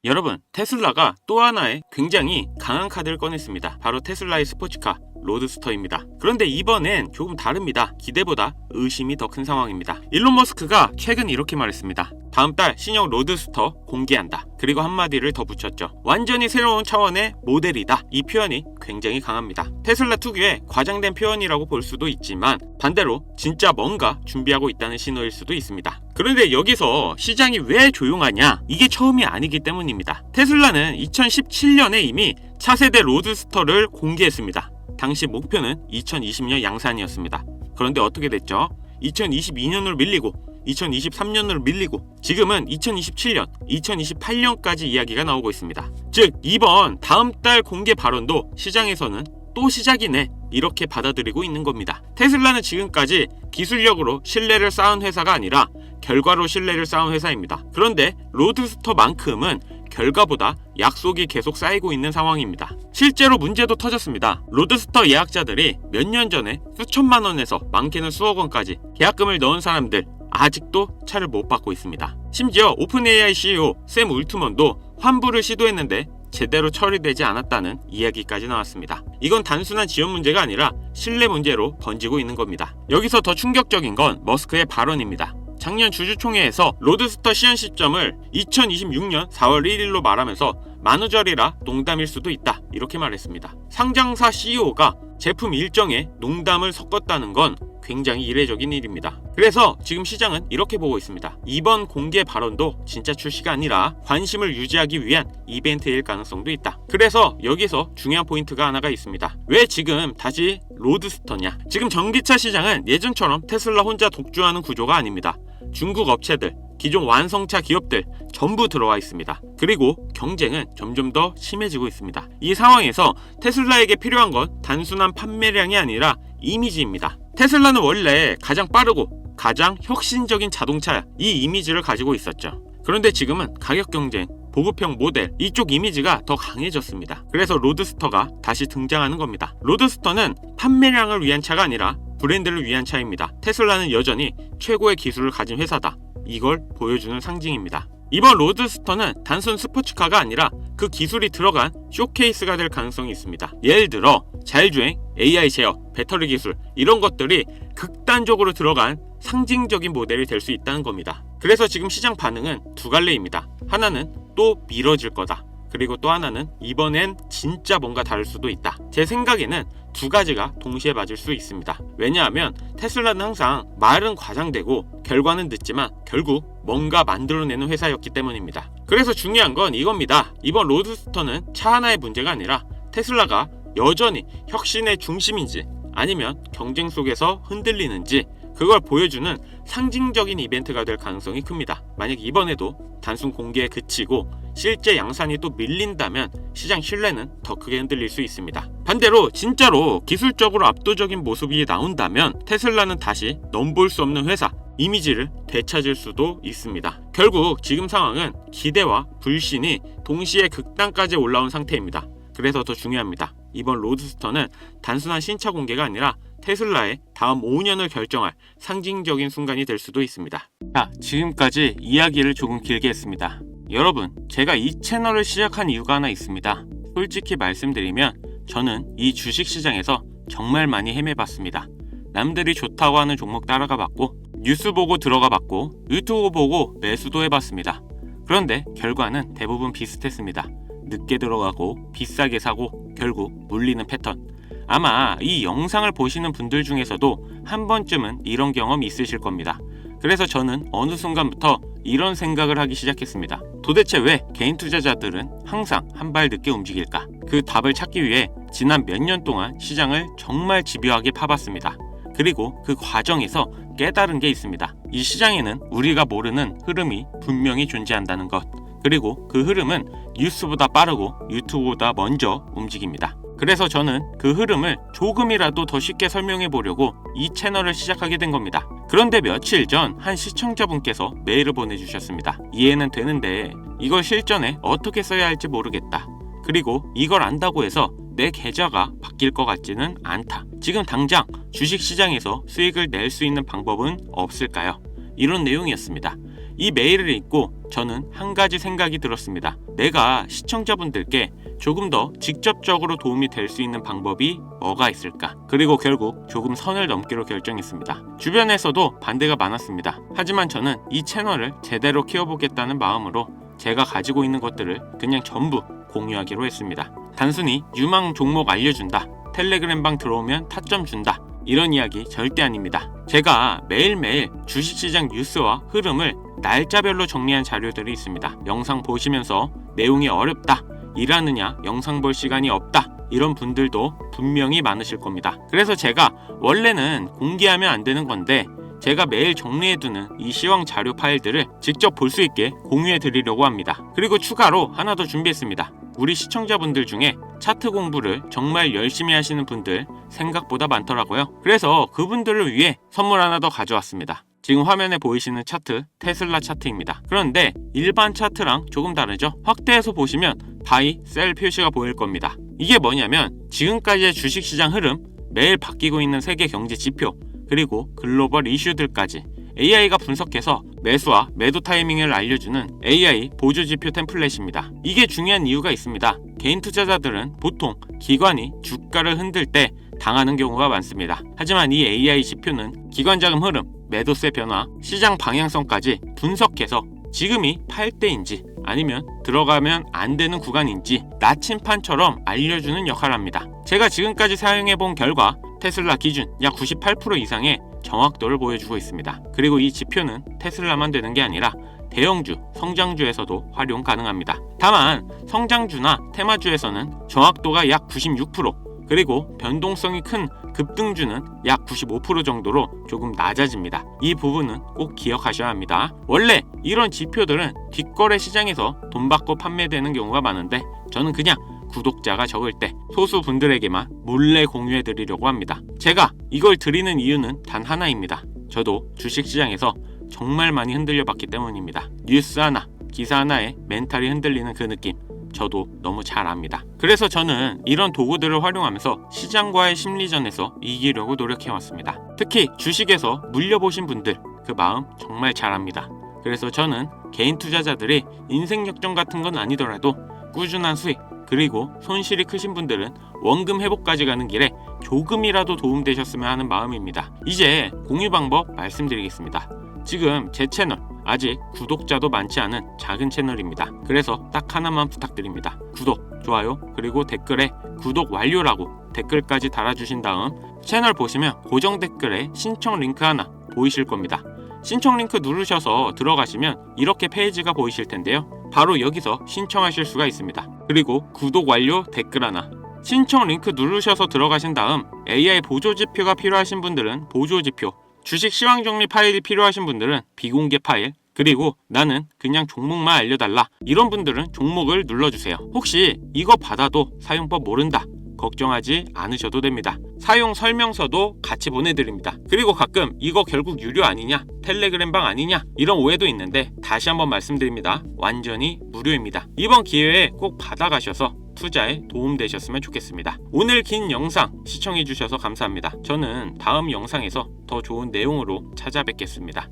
여러분, 테슬라가 또 하나의 굉장히 강한 카드를 꺼냈습니다. 바로 테슬라의 스포츠카 로드스터입니다. 그런데 이번엔 조금 다릅니다. 기대보다 의심이 더 큰 상황입니다. 일론 머스크가 최근 이렇게 말했습니다. 다음 달 신형 로드스터 공개한다. 그리고 한마디를 더 붙였죠. 완전히 새로운 차원의 모델이다. 이 표현이 굉장히 강합니다. 테슬라 특유의 과장된 표현이라고 볼 수도 있지만 반대로 진짜 뭔가 준비하고 있다는 신호일 수도 있습니다. 그런데 여기서 시장이 왜 조용하냐? 이게 처음이 아니기 때문입니다. 테슬라는 2017년에 이미 차세대 로드스터를 공개했습니다. 당시 목표는 2020년 양산이었습니다. 그런데 어떻게 됐죠? 2022년으로 밀리고 2023년으로 밀리고 지금은 2027년, 2028년까지 이야기가 나오고 있습니다. 즉 이번 다음 달 공개 발언도 시장에서는 또 시작이네 이렇게 받아들이고 있는 겁니다. 테슬라는 지금까지 기술력으로 신뢰를 쌓은 회사가 아니라 결과로 신뢰를 쌓은 회사입니다. 그런데 로드스터만큼은 결과보다 약속이 계속 쌓이고 있는 상황입니다. 실제로 문제도 터졌습니다. 로드스터 예약자들이 몇 년 전에 수천만 원에서 많게는 수억 원까지 계약금을 넣은 사람들 아직도 차를 못 받고 있습니다. 심지어 오픈 AI CEO 샘 울트먼도 환불을 시도했는데 제대로 처리되지 않았다는 이야기까지 나왔습니다. 이건 단순한 지원 문제가 아니라 신뢰 문제로 번지고 있는 겁니다. 여기서 더 충격적인 건 머스크의 발언입니다. 작년 주주총회에서 로드스터 시연 시점을 2026년 4월 1일로 말하면서 만우절이라 농담일 수도 있다 이렇게 말했습니다. 상장사 CEO가 제품 일정에 농담을 섞었다는 건 굉장히 이례적인 일입니다. 그래서 지금 시장은 이렇게 보고 있습니다. 이번 공개 발언도 진짜 출시가 아니라 관심을 유지하기 위한 이벤트일 가능성도 있다. 그래서 여기서 중요한 포인트가 하나가 있습니다. 왜 지금 다시 로드스터냐? 지금 전기차 시장은 예전처럼 테슬라 혼자 독주하는 구조가 아닙니다. 중국 업체들, 기존 완성차 기업들 전부 들어와 있습니다. 그리고 경쟁은 점점 더 심해지고 있습니다. 이 상황에서 테슬라에게 필요한 건 단순한 판매량이 아니라 이미지입니다. 테슬라는 원래 가장 빠르고 가장 혁신적인 자동차 이 이미지를 가지고 있었죠. 그런데 지금은 가격 경쟁, 보급형 모델 이쪽 이미지가 더 강해졌습니다. 그래서 로드스터가 다시 등장하는 겁니다. 로드스터는 판매량을 위한 차가 아니라 브랜드를 위한 차입니다. 테슬라는 여전히 최고의 기술을 가진 회사다. 이걸 보여주는 상징입니다. 이번 로드스터는 단순 스포츠카가 아니라 그 기술이 들어간 쇼케이스가 될 가능성이 있습니다. 예를 들어 자율주행, AI 제어, 배터리 기술 이런 것들이 극단적으로 들어간 상징적인 모델이 될 수 있다는 겁니다. 그래서 지금 시장 반응은 두 갈래입니다. 하나는 또 미뤄질 거다. 그리고 또 하나는 이번엔 진짜 뭔가 다를 수도 있다. 제 생각에는 두 가지가 동시에 맞을 수 있습니다. 왜냐하면 테슬라는 항상 말은 과장되고 결과는 늦지만 결국 뭔가 만들어내는 회사였기 때문입니다. 그래서 중요한 건 이겁니다. 이번 로드스터는 차 하나의 문제가 아니라 테슬라가 여전히 혁신의 중심인지 아니면 경쟁 속에서 흔들리는지 그걸 보여주는 상징적인 이벤트가 될 가능성이 큽니다. 만약 이번에도 단순 공개에 그치고 실제 양산이 또 밀린다면 시장 신뢰는 더 크게 흔들릴 수 있습니다. 반대로 진짜로 기술적으로 압도적인 모습이 나온다면 테슬라는 다시 넘볼 수 없는 회사 이미지를 되찾을 수도 있습니다. 결국 지금 상황은 기대와 불신이 동시에 극단까지 올라온 상태입니다. 그래서 더 중요합니다. 이번 로드스터는 단순한 신차 공개가 아니라 테슬라의 다음 5년을 결정할 상징적인 순간이 될 수도 있습니다. 자, 지금까지 이야기를 조금 길게 했습니다. 여러분, 제가 이 채널을 시작한 이유가 하나 있습니다. 솔직히 말씀드리면 저는 이 주식시장에서 정말 많이 헤매봤습니다. 남들이 좋다고 하는 종목 따라가 봤고 뉴스 보고 들어가 봤고 유튜브 보고 매수도 해봤습니다. 그런데 결과는 대부분 비슷했습니다. 늦게 들어가고 비싸게 사고 결국 물리는 패턴. 아마 이 영상을 보시는 분들 중에서도 한 번쯤은 이런 경험이 있으실 겁니다. 그래서 저는 어느 순간부터 이런 생각을 하기 시작했습니다. 도대체 왜 개인 투자자들은 항상 한 발 늦게 움직일까? 그 답을 찾기 위해 지난 몇 년 동안 시장을 정말 집요하게 파봤습니다. 그리고 그 과정에서 깨달은 게 있습니다. 이 시장에는 우리가 모르는 흐름이 분명히 존재한다는 것. 그리고 그 흐름은 뉴스보다 빠르고 유튜브보다 먼저 움직입니다. 그래서 저는 그 흐름을 조금이라도 더 쉽게 설명해 보려고 이 채널을 시작하게 된 겁니다. 그런데 며칠 전 한 시청자분께서 메일을 보내주셨습니다. 이해는 되는데 이걸 실전에 어떻게 써야 할지 모르겠다. 그리고 이걸 안다고 해서 내 계좌가 바뀔 것 같지는 않다. 지금 당장 주식시장에서 수익을 낼 수 있는 방법은 없을까요? 이런 내용이었습니다. 이 메일을 읽고 저는 한 가지 생각이 들었습니다. 내가 시청자분들께 조금 더 직접적으로 도움이 될 수 있는 방법이 뭐가 있을까? 그리고 결국 조금 선을 넘기로 결정했습니다. 주변에서도 반대가 많았습니다. 하지만 저는 이 채널을 제대로 키워보겠다는 마음으로 제가 가지고 있는 것들을 그냥 전부 공유하기로 했습니다. 단순히 유망 종목 알려준다, 텔레그램방 들어오면 타점 준다, 이런 이야기 절대 아닙니다. 제가 매일매일 주식시장 뉴스와 흐름을 날짜별로 정리한 자료들이 있습니다. 영상 보시면서 내용이 어렵다, 일하느냐, 영상 볼 시간이 없다, 이런 분들도 분명히 많으실 겁니다. 그래서 제가 원래는 공개하면 안 되는 건데 제가 매일 정리해두는 이 시황 자료 파일들을 직접 볼 수 있게 공유해 드리려고 합니다. 그리고 추가로 하나 더 준비했습니다. 우리 시청자분들 중에 차트 공부를 정말 열심히 하시는 분들 생각보다 많더라고요. 그래서 그분들을 위해 선물 하나 더 가져왔습니다. 지금 화면에 보이시는 차트, 테슬라 차트입니다. 그런데 일반 차트랑 조금 다르죠? 확대해서 보시면 바이, 셀 표시가 보일 겁니다. 이게 뭐냐면 지금까지의 주식시장 흐름, 매일 바뀌고 있는 세계 경제 지표, 그리고 글로벌 이슈들까지 AI가 분석해서 매수와 매도 타이밍을 알려주는 AI 보조지표 템플릿입니다. 이게 중요한 이유가 있습니다. 개인 투자자들은 보통 기관이 주가를 흔들 때 당하는 경우가 많습니다. 하지만 이 AI 지표는 기관 자금 흐름, 매도세 변화, 시장 방향성까지 분석해서 지금이 팔 때인지 아니면 들어가면 안 되는 구간인지 나침판처럼 알려주는 역할을 합니다. 제가 지금까지 사용해본 결과 테슬라 기준 약 98% 이상의 정확도를 보여주고 있습니다. 그리고 이 지표는 테슬라만 되는 게 아니라 대형주, 성장주에서도 활용 가능합니다. 다만 성장주나 테마주에서는 정확도가 약 96%, 그리고 변동성이 큰 급등주는 약 95% 정도로 조금 낮아집니다. 이 부분은 꼭 기억하셔야 합니다. 원래 이런 지표들은 뒷거래 시장에서 돈 받고 판매되는 경우가 많은데 저는 그냥 구독자가 적을 때 소수 분들에게만 몰래 공유해 드리려고 합니다. 제가 이걸 드리는 이유는 단 하나입니다. 저도 주식시장에서 정말 많이 흔들려 봤기 때문입니다. 뉴스 하나, 기사 하나에 멘탈이 흔들리는 그 느낌, 저도 너무 잘 압니다. 그래서 저는 이런 도구들을 활용하면서 시장과의 심리전에서 이기려고 노력해왔습니다. 특히 주식에서 물려보신 분들 그 마음 정말 잘 압니다. 그래서 저는 개인 투자자들이 인생 역전 같은 건 아니더라도 꾸준한 수익, 그리고 손실이 크신 분들은 원금 회복까지 가는 길에 조금이라도 도움되셨으면 하는 마음입니다. 이제 공유 방법 말씀드리겠습니다. 지금 제 채널 아직 구독자도 많지 않은 작은 채널입니다. 그래서 딱 하나만 부탁드립니다. 구독, 좋아요, 그리고 댓글에 구독 완료라고 댓글까지 달아주신 다음 채널 보시면 고정 댓글에 신청 링크 하나 보이실 겁니다. 신청 링크 누르셔서 들어가시면 이렇게 페이지가 보이실 텐데요. 바로 여기서 신청하실 수가 있습니다. 그리고 구독 완료 댓글 하나, 신청 링크 누르셔서 들어가신 다음 AI 보조지표가 필요하신 분들은 보조지표, 주식 시황 정리 파일이 필요하신 분들은 비공개 파일, 그리고 나는 그냥 종목만 알려달라, 이런 분들은 종목을 눌러주세요. 혹시 이거 받아도 사용법 모른다, 걱정하지 않으셔도 됩니다. 사용 설명서도 같이 보내드립니다. 그리고 가끔 이거 결국 유료 아니냐, 텔레그램방 아니냐, 이런 오해도 있는데 다시 한번 말씀드립니다. 완전히 무료입니다. 이번 기회에 꼭 받아가셔서 투자에 도움되셨으면 좋겠습니다. 오늘 긴 영상 시청해주셔서 감사합니다. 저는 다음 영상에서 더 좋은 내용으로 찾아뵙겠습니다.